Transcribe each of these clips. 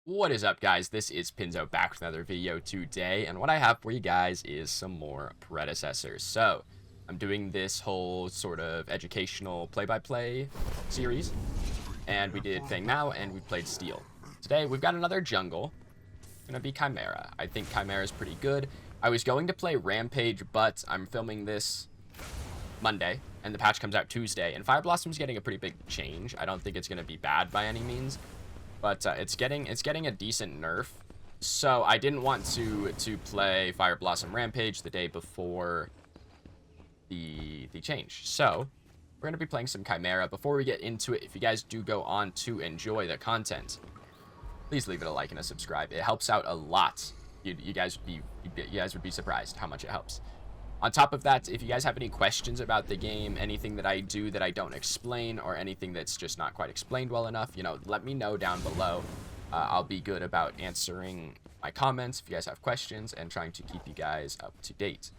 What is up, guys? This is Pinzo back with another video today, and what I have for you guys is some more Predecessors. So, I'm doing this whole sort of educational play-by-play series, and we did Fang Mao, and we played Steel. Today, we've got another jungle. It's gonna be Khaimera. I think Khaimera is pretty good. I was going to play Rampage, but I'm filming this Monday, and the patch comes out Tuesday, and Fire Blossom's getting a pretty big change. I don't think it's gonna be bad by any means. But it's getting a decent nerf, so I didn't want to play Fire Blossom Rampage the day before the change. So we're gonna be playing some Khaimera. Before we get into it, if you guys do go on to enjoy the content, please leave it a like and a subscribe. It helps out a lot. You guys would be surprised how much it helps. On top of that, if you guys have any questions about the game, anything that I do that I don't explain, or anything that's just not quite explained well enough, let me know down below. I'll be good about answering my comments if you guys have questions and trying to keep you guys up to date.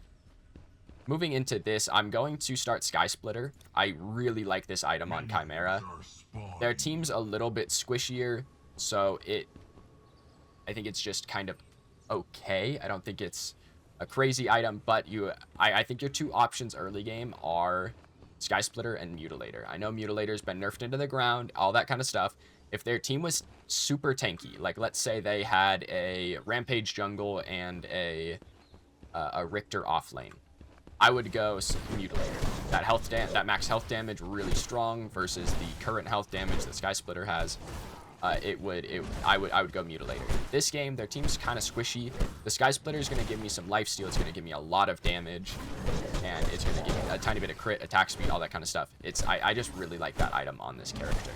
Moving into this, I'm going to start Sky Splitter. I really like this item on Khaimera. Their team's a little bit squishier, so I think it's just kind of okay. I don't think it's a crazy item, but I think your two options early game are Sky Splitter and Mutilator. I know Mutilator's been nerfed into the ground, all that kind of stuff. If their team was super tanky, like let's say they had a Rampage jungle and a Richter off lane, I would go Mutilator. That max health damage really strong versus the current health damage that Sky Splitter has. I would go Mutilator. This game, their team's kind of squishy. The Sky Splitter is going to give me some lifesteal. It's going to give me a lot of damage, and it's going to give me a tiny bit of crit, attack speed, all that kind of stuff. I just really like that item on this character.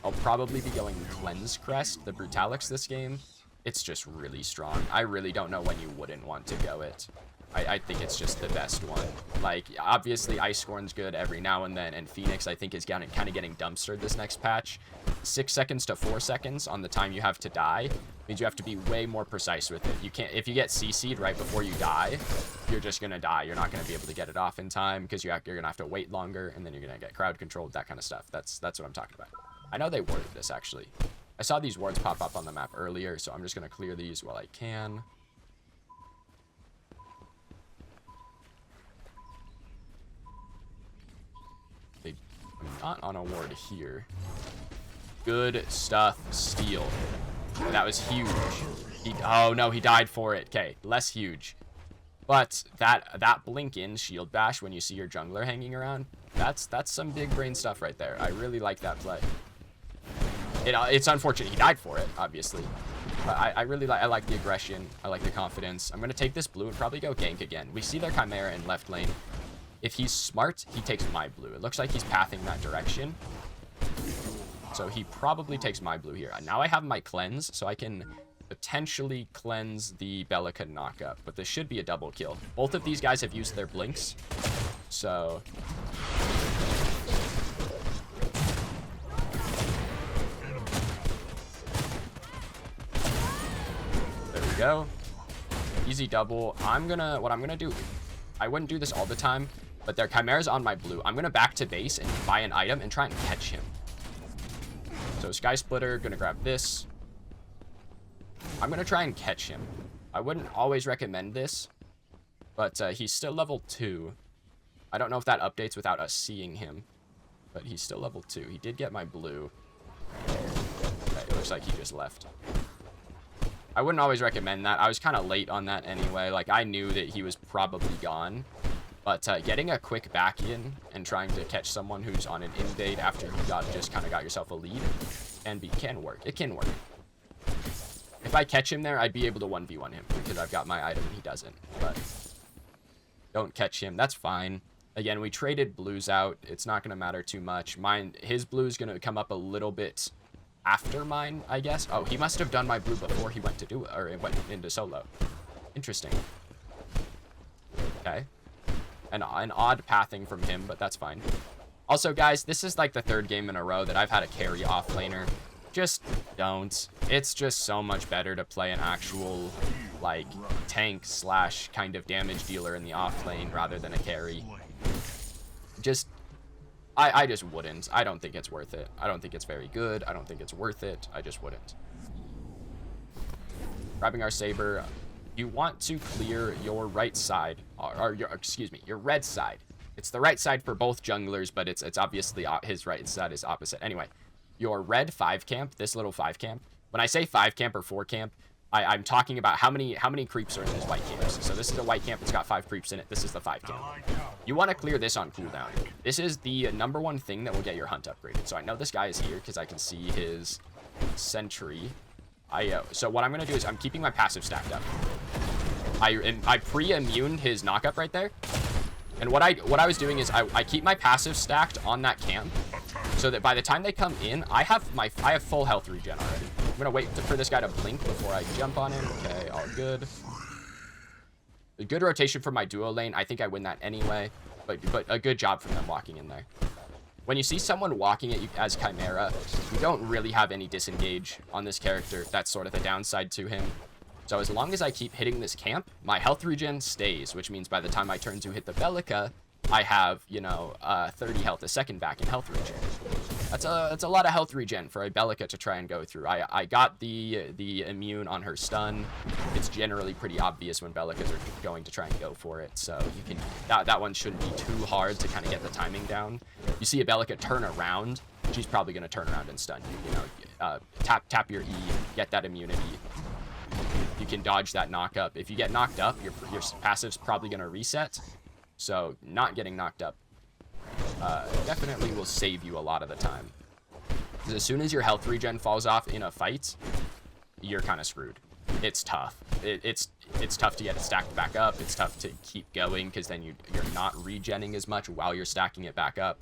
I'll probably be going Cleanse Crest, the Brutalix this game. It's just really strong. I really don't know when you wouldn't want to go it. I think it's just the best one. Like, obviously, Ice Scorn's good every now and then, and Phoenix, I think, is kind of getting dumpstered this next patch. 6 seconds to 4 seconds on the time you have to die means you have to be way more precise with it. You can't, if you get CC'd right before you die, you're just gonna die. You're not gonna be able to get it off in time because you're gonna have to wait longer, and then you're gonna get crowd controlled, that kind of stuff. That's what I'm talking about. I know they worded this, actually. I saw these wards pop up on the map earlier, so I'm just gonna clear these while I can. I'm not on a ward here. Good stuff, Steel. That was huge. Oh no, he died for it. Okay, less huge. But that blink in shield bash when you see your jungler hanging around, that's some big brain stuff right there. I really like that play. It's unfortunate he died for it, obviously. But I like the aggression. I like the confidence. I'm gonna take this blue and probably go gank again. We see their Khaimera in left lane. If he's smart, he takes my blue. It looks like he's pathing that direction. So he probably takes my blue here. Now I have my cleanse, so I can potentially cleanse the Bellica knockup. But this should be a double kill. Both of these guys have used their blinks. So there we go. Easy double. What I'm gonna do, I wouldn't do this all the time, but their Khaimera's on my blue. I'm gonna back to base and buy an item and try and catch him. So Sky Splitter, gonna grab this. I'm gonna try and catch him. I wouldn't always recommend this, but he's still level 2. I don't know if that updates without us seeing him, but he's still level 2. He did get my blue. Okay, it looks like he just left. I wouldn't always recommend that. I was kind of late on that anyway. Like, I knew that he was probably gone. But getting a quick back in and trying to catch someone who's on an invade after you just kind of got yourself a lead can work. It can work. If I catch him there, I'd be able to 1v1 him because I've got my item and he doesn't. But don't catch him. That's fine. Again, we traded blues out. It's not going to matter too much. His blue is going to come up a little bit after mine, I guess. Oh, he must have done my blue before he went to do it, or it went into solo. Interesting. Okay. An odd pathing from him, but that's fine. Also, guys, this is like the 3rd game in a row that I've had a carry off laner. Just don't. It's just so much better to play an actual, like, tank / kind of damage dealer in the off lane rather than a carry. Just I just wouldn't. I don't think it's worth it. I don't think it's very good. I don't think it's worth it. I just wouldn't. grabbing our saber. You want to clear your right side, or your, excuse me, your red side. It's the right side for both junglers, but it's obviously his right side is opposite. Anyway, your red 5 camp, this little 5 camp. When I say 5 camp or 4 camp, I'm talking about how many creeps are in those white camps. So this is a white camp. It's got 5 creeps in it. This is the 5 camp. You want to clear this on cooldown. This is the #1 thing that will get your hunt upgraded. So I know this guy is here because I can see his sentry. So what I'm going to do is I'm keeping my passive stacked up. I pre-immuned his knockup right there. And what I was doing is I keep my passive stacked on that camp so that by the time they come in, I have full health regen already. I'm going to wait for this guy to blink before I jump on him. Okay, all good. A good rotation for my duo lane. I think I win that anyway, but a good job from them walking in there. When you see someone walking at you as Khaimera, you don't really have any disengage on this character. That's sort of the downside to him. So as long as I keep hitting this camp, my health regen stays, which means by the time I turn to hit the Bellica, I have, you know, 30 health a second back in health regen. That's a lot of health regen for a Bellica to try and go through. I got the immune on her stun. It's generally pretty obvious when Bellicas are going to try and go for it. So you can that one shouldn't be too hard to kind of get the timing down. You see a Bellica turn around, she's probably going to turn around and stun you. You know, tap your E, get that immunity. You can dodge that knockup. If you get knocked up, your passive's probably going to reset. So not getting knocked up definitely will save you a lot of the time. Because as soon as your health regen falls off in a fight, you're kind of screwed. It's tough. It's tough to get it stacked back up. It's tough to keep going because then you're not regenning as much while you're stacking it back up.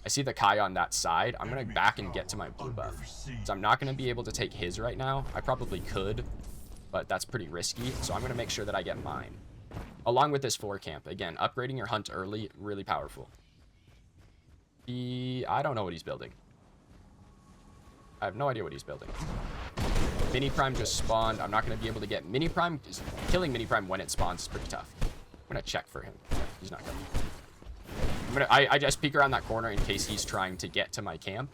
I see the Kai on that side. I'm going to back and get to my blue buff. So I'm not going to be able to take his right now. I probably could, but that's pretty risky. So I'm going to make sure that I get mine. Along with this 4 camp. Again, upgrading your hunt early, really powerful. I don't know what he's building. I have no idea what he's building. Mini Prime just spawned. I'm not going to be able to get Mini Prime. Killing Mini Prime when it spawns is pretty tough. I'm going to check for him. Okay, he's not coming. I just peek around that corner in case he's trying to get to my camp.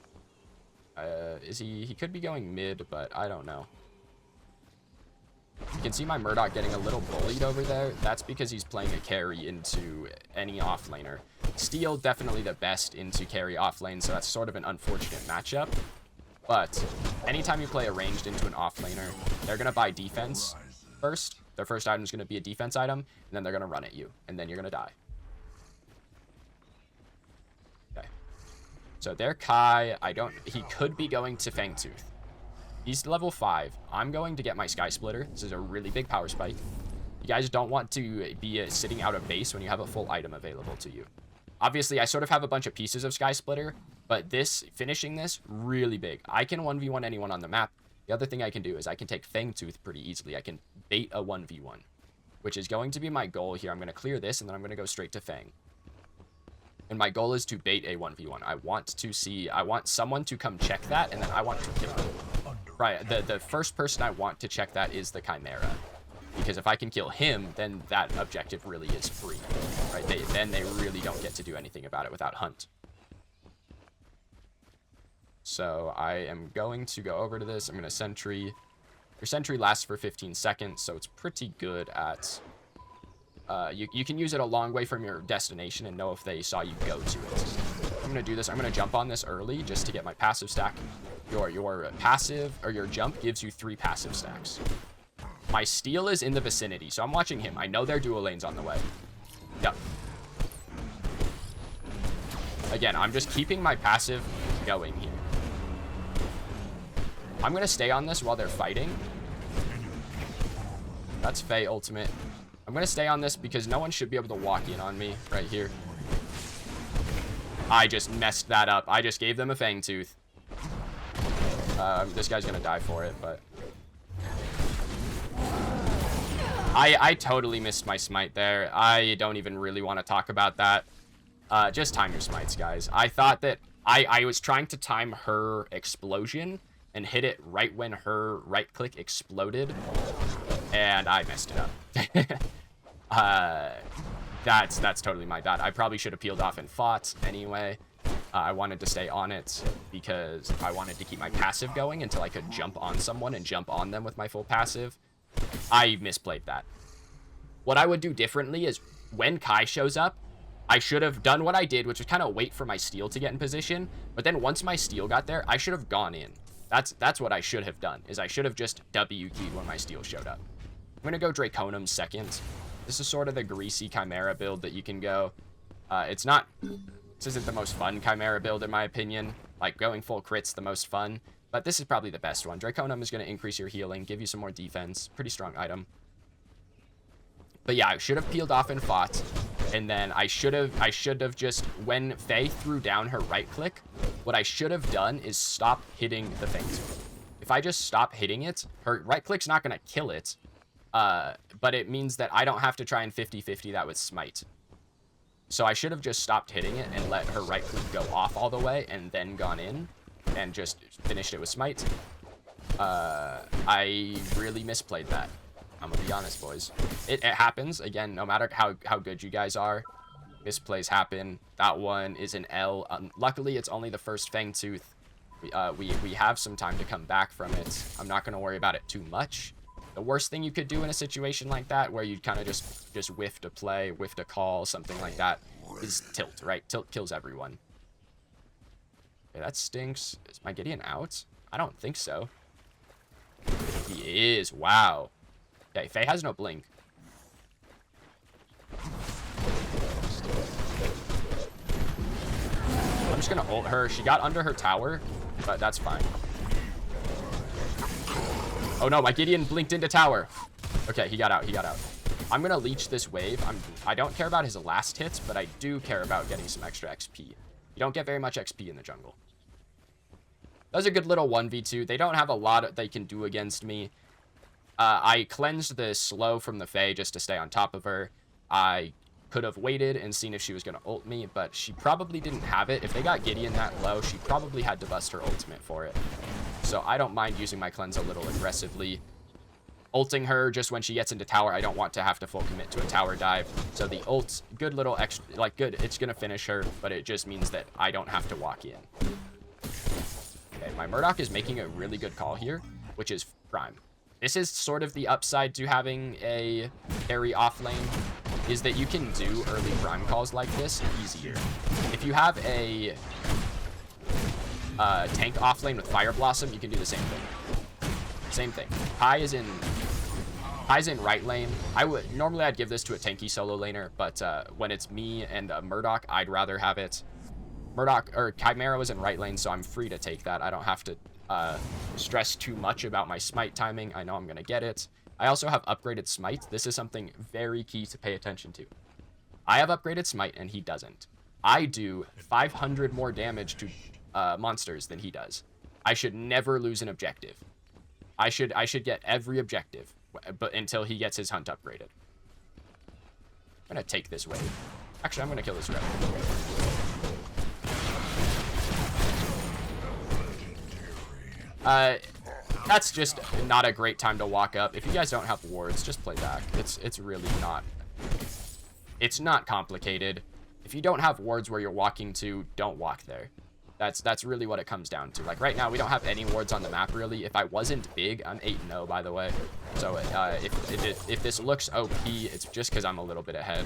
Is he could be going mid, but I don't know. You can see my Murdoch getting a little bullied over there. That's because he's playing a carry into any offlaner. Steel definitely the best into carry offlane, so that's sort of an unfortunate matchup. But anytime you play a ranged into an offlaner, they're going to buy defense first. Their first item is going to be a defense item, and then they're going to run at you, and then you're going to die. Okay. So their Kai, he could be going to Fangtooth. He's level 5. I'm going to get my Sky Splitter. This is a really big power spike. You guys don't want to be sitting out of base when you have a full item available to you. Obviously, I sort of have a bunch of pieces of Sky Splitter, but finishing this, really big. I can 1v1 anyone on the map. The other thing I can do is I can take Fangtooth pretty easily. I can bait a 1v1, which is going to be my goal here. I'm going to clear this, and then I'm going to go straight to Fang. And my goal is to bait a 1v1. I want someone to come check that, and then I want to kill him. Right, the first person I want to check that is the Khaimera. Because if I can kill him, then that objective really is free. Right, then they really don't get to do anything about it without hunt. So I am going to go over to this. I'm going to sentry. Your sentry lasts for 15 seconds, so it's pretty good at... you can use it a long way from your destination and know if they saw you go to it. I'm going to do this. I'm going to jump on this early just to get my passive stack. Your passive, or your jump, gives you 3 passive stacks. My steal is in the vicinity, so I'm watching him. I know their duo lane's on the way. Yep. Again, I'm just keeping my passive going here. I'm going to stay on this while they're fighting. That's Faye ultimate. I'm going to stay on this because no one should be able to walk in on me right here. I just messed that up. I just gave them a Fangtooth. This guy's going to die for it, but... I totally missed my smite there. I don't even really want to talk about that. Just time your smites, guys. I thought that... I was trying to time her explosion and hit it right when her right click exploded. And I messed it up. That's totally my bad. I probably should have peeled off and fought anyway. I wanted to stay on it because I wanted to keep my passive going until I could jump on someone and jump on them with my full passive. I misplayed that. What I would do differently is when Kai shows up, I should have done what I did, which was kind of wait for my steal to get in position. But then once my steal got there, I should have gone in. That's what I should have done, is I should have just W-keyed when my steal showed up. I'm going to go Draconum second. This is sort of the greasy Khaimera build that you can go. This isn't the most fun Khaimera build, in my opinion. Like, going full crit's the most fun. But this is probably the best one. Draconum is going to increase your healing, give you some more defense. Pretty strong item. But yeah, I should have peeled off and fought. And then I should have just, when Faye threw down her right click, what I should have done is stop hitting the things. If I just stop hitting it, her right click's not going to kill it. But it means that I don't have to try and 50-50 that with Smite. So I should have just stopped hitting it and let her right click go off all the way and then gone in and just finished it with Smite. I really misplayed that. I'm gonna be honest, boys. It happens. Again, no matter how good you guys are, misplays happen. That one is an L. Luckily, it's only the first Fang Tooth. We have some time to come back from it. I'm not gonna worry about it too much. The worst thing you could do in a situation like that, where you kind of just whiffed a play, whiffed a call, something like that, is tilt, right? Tilt kills everyone. Okay, that stinks. Is my Gideon out? I don't think so. He is. Wow. Okay, Faye has no blink. I'm just gonna ult her. She got under her tower, but that's fine. Oh no, my Gideon blinked into tower. Okay, he got out, he got out. I'm gonna leech this wave. I don't care about his last hits, but I do care about getting some extra XP. You don't get very much XP in the jungle. That was a good little 1v2. They don't have a lot they can do against me. I cleansed the slow from the Fae just to stay on top of her. I could have waited and seen if she was going to ult me, but she probably didn't have it. If they got Gideon that low, she probably had to bust her ultimate for it. So I don't mind using my cleanse a little aggressively. Ulting her just when she gets into tower, I don't want to have to full commit to a tower dive. So the ult's good little extra, like good, it's going to finish her, but it just means that I don't have to walk in. Okay, my Murdoch is making a really good call here, which is Prime. This is sort of the upside to having a carry off lane, is that you can do early Prime calls like this easier. If you have a tank off lane with Fire Blossom, you can do the same thing. Same thing. Kai's in right lane. Normally I'd give this to a tanky solo laner, but when it's me and Murdoch, I'd rather have it. Murdoch or Khaimera was in right lane, so I'm free to take that. I don't have to stress too much about my smite timing. I know I'm gonna get it. I also have upgraded smite. This is something very key to pay attention to. I have upgraded smite and he doesn't. I do 500 more damage to monsters than he does. I should never lose an objective. I should get every objective, but until he gets his hunt upgraded. I'm gonna take this wave. Actually, I'm gonna kill this red. That's just not a great time to walk up. If you guys don't have wards, just play back. It's really not. It's not complicated. If you don't have wards where you're walking to, don't walk there. That's really what it comes down to. Like right now, we don't have any wards on the map really. If I wasn't big, I'm 8-0 by the way. So if this looks OP, it's just because I'm a little bit ahead.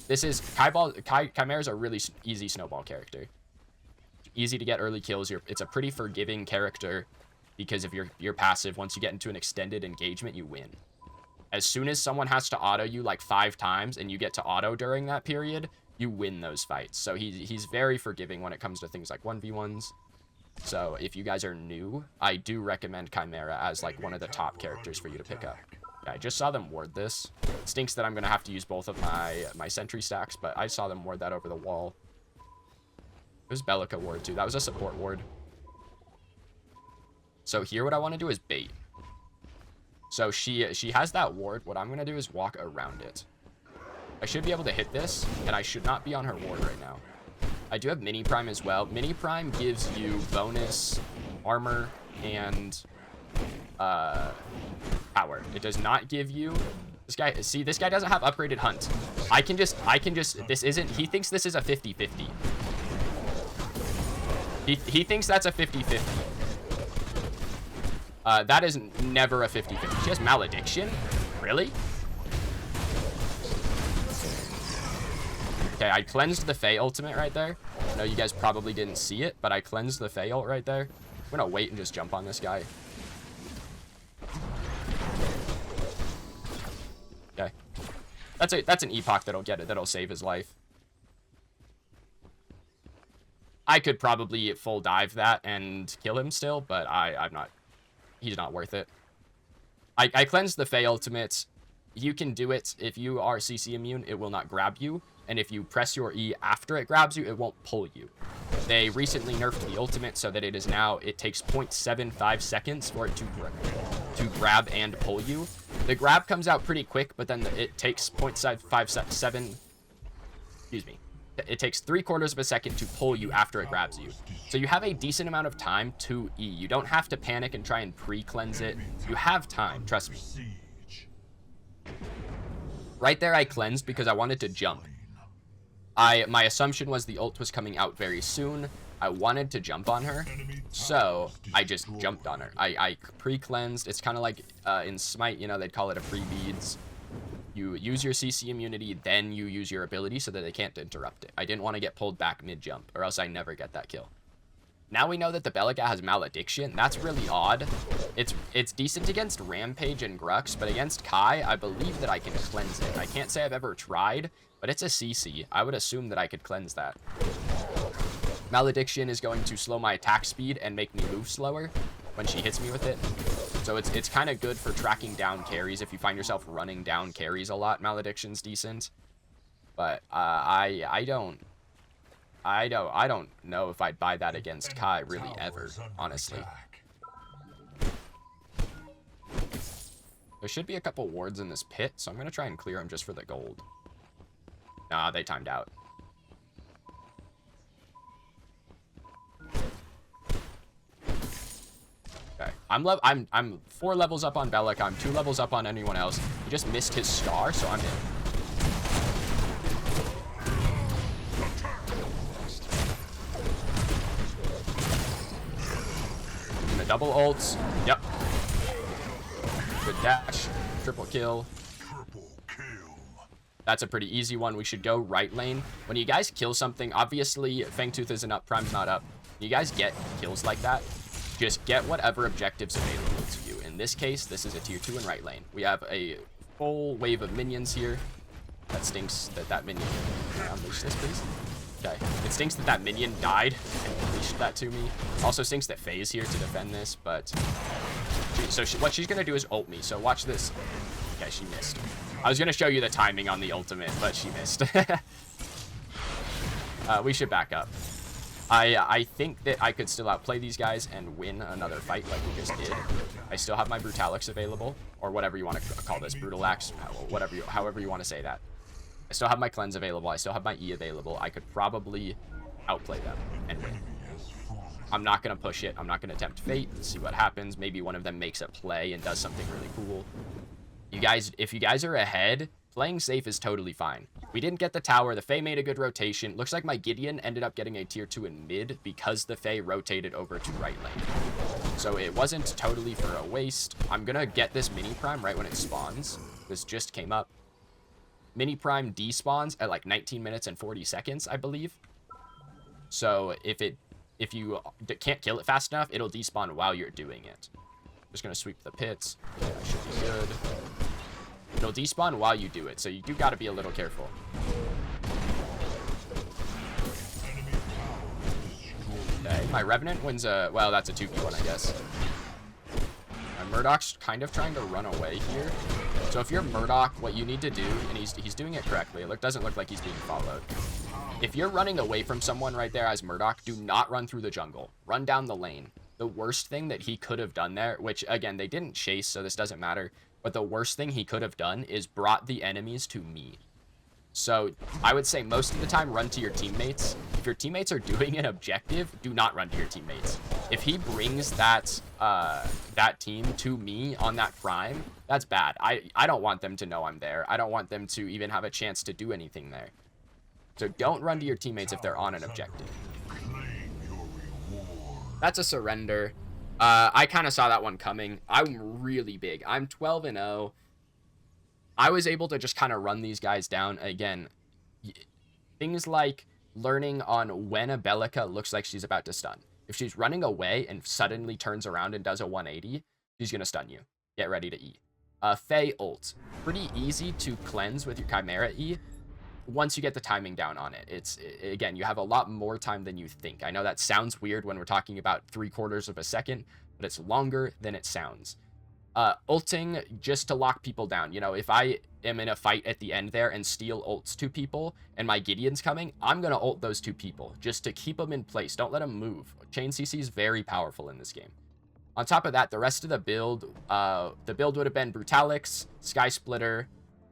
This is Khaimera's a really easy snowball character. Easy to get early kills. It's a pretty forgiving character. Because if you're passive, once you get into an extended engagement, you win. As soon as someone has to auto you like 5 times and you get to auto during that period, you win those fights. So he's very forgiving when it comes to things like 1v1s. So if you guys are new, I do recommend Khaimera as like one of the top characters for you to pick up. Yeah, I just saw them ward this. It stinks that I'm going to have to use both of my sentry stacks, but I saw them ward that over the wall. It was Bellica ward too. That was a support ward. So here what I want to do is bait. So she has that ward. What I'm going to do is walk around it. I should be able to hit this, and I should not be on her ward right now. I do have Mini Prime as well. Mini Prime gives you bonus armor and power. It does not give you... This guy doesn't have upgraded hunt. I can just, this isn't, he thinks this is a 50-50. He thinks that's a 50-50. That is never a 50-50. She has Malediction? Really? Okay, I cleansed the Fae ultimate right there. I know you guys probably didn't see it, but I cleansed the Fae ult right there. I'm gonna wait and just jump on this guy. Okay. That's an epoch that'll get it. That'll save his life. I could probably full dive that and kill him still, but I'm not. He's not worth it. I cleansed the Fae ultimate. You can do it if you are CC immune. It will not grab you. And if you press your E after it grabs you, it won't pull you. They recently nerfed the ultimate so that it is now, it takes 0.75 seconds for it to grab and pull you. The grab comes out pretty quick, but then it takes 0.57, excuse me. It takes 3/4 of a second to pull you after it grabs you. So you have a decent amount of time to E. You don't have to panic and try and pre-cleanse it. You have time, trust me. Right there I cleansed because I wanted to jump. My assumption was the ult was coming out very soon. I wanted to jump on her, so I just jumped on her. I pre-cleansed. It's kind of like in Smite, you know, they'd call it a pre-beads. You use your CC immunity, then you use your ability so that they can't interrupt it. I didn't want to get pulled back mid-jump, or else I never get that kill. Now we know that the Belica has Malediction. That's really odd. It's decent against Rampage and Grux, but against Kai, I believe that I can cleanse it. I can't say I've ever tried, but it's a CC. I would assume that I could cleanse that. Malediction is going to slow my attack speed and make me move slower when she hits me with it. So it's kind of good for tracking down carries. If you find yourself running down carries a lot, Malediction's decent. But I don't know if I'd buy that against Kai really ever, honestly. There should be a couple wards in this pit, so I'm going to try and clear them just for the gold. Nah, they timed out. Okay, I'm 4 levels up on Bellic. I'm 2 levels up on anyone else. He just missed his star, so I'm in. And the double ults. Yep. Good dash. Triple kill. That's a pretty easy one. We should go right lane. When you guys kill something, obviously Fangtooth isn't up, Prime's not up. When you guys get kills like that, just get whatever objectives available to you. In this case, this is a tier 2 in right lane. We have a full wave of minions here. That stinks that minion. Can I unleash this, please? Okay. It stinks that minion died and unleashed that to me. Also stinks that Faye is here to defend this, but... what she's going to do is ult me, so watch this. Okay, she missed. I was going to show you the timing on the ultimate, but she missed. We should back up. I think that I could still outplay these guys and win another fight like we just did. I still have my Brutalix available, or whatever you want to call this, Brutalax, however you want to say that. I still have my Cleanse available. I still have my E available. I could probably outplay them and win. I'm not going to push it. I'm not going to tempt fate and see what happens. Maybe one of them makes a play and does something really cool. You guys, if you guys are ahead, playing safe is totally fine. We didn't get the tower. The Fae made a good rotation. Looks like my Gideon ended up getting a tier 2 in mid because the Fae rotated over to right lane. So it wasn't totally for a waste. I'm going to get this mini prime right when it spawns. This just came up. Mini prime despawns at like 19 minutes and 40 seconds, I believe. So if you can't kill it fast enough, it'll despawn while you're doing it. Just going to sweep the pits. Yeah, that should be good. It'll despawn while you do it, so you do got to be a little careful. Okay, my Revenant wins a... Well, that's a 2v1, I guess. My Murdoch's kind of trying to run away here. So if you're Murdoch, what you need to do, and he's doing it correctly, it doesn't look like he's being followed. If you're running away from someone right there as Murdoch, do not run through the jungle. Run down the lane. The worst thing that he could have done there, which, again, they didn't chase, so this doesn't matter, but the worst thing he could have done is brought the enemies to me. So I would say most of the time, run to your teammates. If your teammates are doing an objective, do not run to your teammates. If he brings that team to me on that prime, that's bad. I don't want them to know I'm there. I don't want them to even have a chance to do anything there. So don't run to your teammates if they're on an objective. That's a surrender. I kind of saw that one coming. I'm really big. I'm 12-0. I was able to just kind of run these guys down. Again, things like learning on when a Bellica looks like she's about to stun. If she's running away and suddenly turns around and does a 180, she's going to stun you. Get ready to E. Faye ult. Pretty easy to cleanse with your Khaimera E once you get the timing down on it. Again, you have a lot more time than you think. I know that sounds weird when we're talking about 3/4 of a second, but it's longer than it sounds. Ulting just to lock people down. You know, if I am in a fight at the end there and steal ults to people and my Gideon's coming, I'm going to ult those 2 people just to keep them in place. Don't let them move. Chain CC is very powerful in this game. On top of that, the rest of the build would have been Brutalix, Sky Splitter,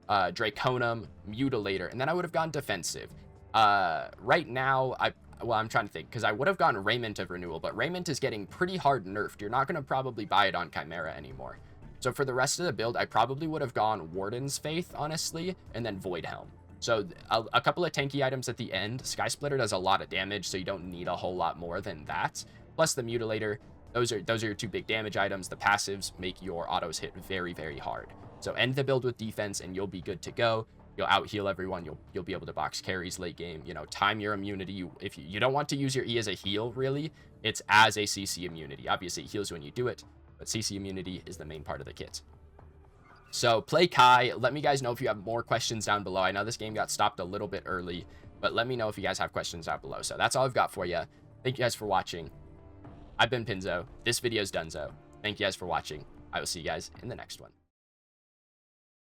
Draconum, Mutilator, and then I would have gone defensive. Right now, I'm trying to think, because I would have gone Raiment of Renewal, but Raiment is getting pretty hard nerfed. You're not going to probably buy it on Khaimera anymore. So for the rest of the build, I probably would have gone Warden's Faith, honestly, and then Void Helm. So a couple of tanky items at the end. Sky Splitter does a lot of damage, so you don't need a whole lot more than that. Plus the Mutilator, those are your 2 big damage items. The passives make your autos hit very, very hard. So end the build with defense, and you'll be good to go. You'll out heal everyone. You'll be able to box carries late game. You know, time your immunity. If you don't want to use your E as a heal, really, it's as a CC immunity. Obviously, it heals when you do it, but CC immunity is the main part of the kit. So play Kai. Let me guys know if you have more questions down below. I know this game got stopped a little bit early, but let me know if you guys have questions down below. So that's all I've got for you. Thank you guys for watching. I've been Pinzo. This video's Dunzo. Thank you guys for watching. I will see you guys in the next one.